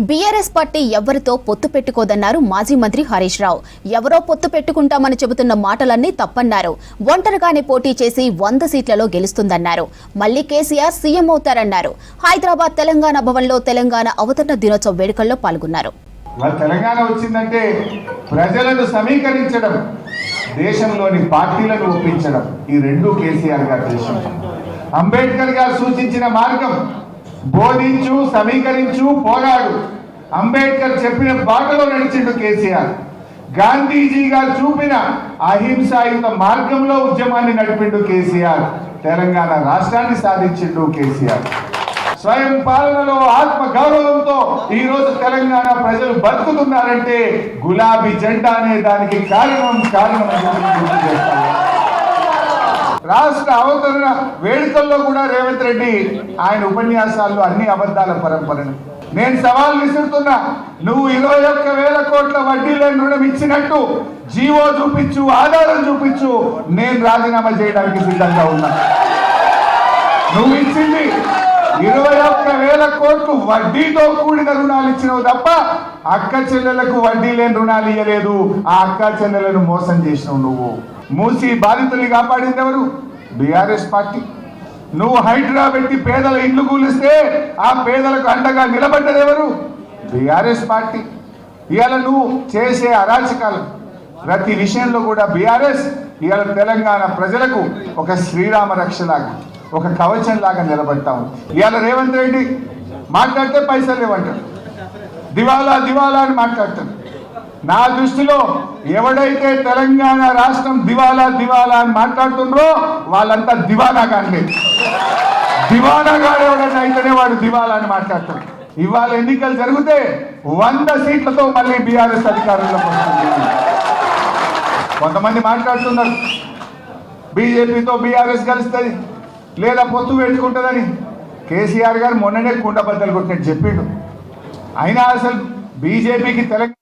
BRS party ఎవరితో పొత్తు పెట్టుకోదన్నారు మాజీ మంత్రి హరీష్ రావు. ఎవరో పొత్తు పెట్టుకుంటామని చెబుతున్న మాటలన్నీ తప్పన్నారు. ఒంటరిగానే పోటీ చేసి 100 సీట్లలో గెలుస్తుందన్నారు. మళ్లీ కేసీఆర్ సీఎం అవుతారన్నారు. హైదరాబాద్ తెలంగాణ భవన్లో తెలంగాణ అవతరణ దినోత్సవ వేడుకల్లో పాల్గొన్నారు. తెలంగాణ వచ్చిందంటే ప్రజలను సమీకరించడం, దేశంలోని పార్టీలను ఒప్పించడం, ఈ రెండు కేసీఆర్ గారి దేశం. అంబేద్కర్ గారు సూచించిన మార్గం బోధించు, సమీకరించు, పోరాడు. అంబేద్కర్ చెప్పిన బాటలో నడిచిండు కేసీఆర్. గాంధీజీ గారు చూపిన అహింసాయుత మార్గంలో ఉద్యమాన్ని నడిపిండు కేసీఆర్. తెలంగాణ రాష్ట్రాన్ని సాధించిండు కేసీఆర్. స్వయం పాలనలో ఆత్మ గౌరవంతో ఈ రోజు తెలంగాణ ప్రజలు బతుకుతున్నారంటే గులాబీ జెండా అనే దానికి కారణం గుర్తు చేస్తాను. రాష్ట్ర అవతరణ వేడుకల్లో కూడా రేవంత్ రెడ్డి ఆయన ఉపన్యాసాల్లో అన్ని అబద్ధాల పరంపరను. నేను సవాల్ విసురుతున్నా, నువ్వు 21,000 కోట్ల వడ్డీ లేని రుణం ఇచ్చినట్టు జీవో చూపించు, ఆధారం చూపించు, నేను రాజీనామా చేయడానికి సిద్ధంగా ఉన్నా. నువ్వు ఇచ్చింది 21,000 కోట్లు వడ్డీతో కూడిన రుణాలు ఇచ్చినవు తప్ప అక్క చెల్లెలకు వడ్డీ లేని రుణాలు ఇవ్వలేదు. ఆ అక్క చెల్లెలను మోసం చేసినావు నువ్వు. మూసి బాధితుల్ని కాపాడింది ఎవరు? BRS party. నువ్వు హైడ్రా పెట్టి పేదల ఇండ్లు కూలిస్తే ఆ పేదలకు అండగా నిలబడ్డది ఎవరు? BRS party. ఇవాళ నువ్వు చేసే అరాచకాలు ప్రతి విషయంలో కూడా బీఆర్ఎస్ ఇవాళ తెలంగాణ ప్రజలకు ఒక శ్రీరామ రక్షలాగా, ఒక కవచం లాగా నిలబడతాము. ఇవాళ రేవంత్ రెడ్డి మాట్లాడితే పైసలు లేవంటాడు, దివాలా దివాలా అని మాట్లాడతాడు. నా దృష్టిలో ఎవడైతే తెలంగాణ రాష్ట్రం దివాలా దివాలా అని మాట్లాడుతుండ్రో వాళ్ళంతా దివానా కానీ దివానాగా ఎవడన్నా అయితేనే వాడు దివాలా అని మాట్లాడతాడు. ఇవాళ ఎన్నికలు జరిగితే 100 సీట్లతో మళ్ళీ బీఆర్ఎస్ అధికారంలోకి వస్తుంది. కొంతమంది మాట్లాడుతున్నారు బీజేపీతో బీఆర్ఎస్ కలుస్తుంది లేదా పొత్తు పెట్టుకుంటుందని. కేసీఆర్ గారు మొన్ననే కుండబద్దలు కొట్టినట్టు చెప్పిండు. అయినా అసలు బీజేపీకి తెలంగాణ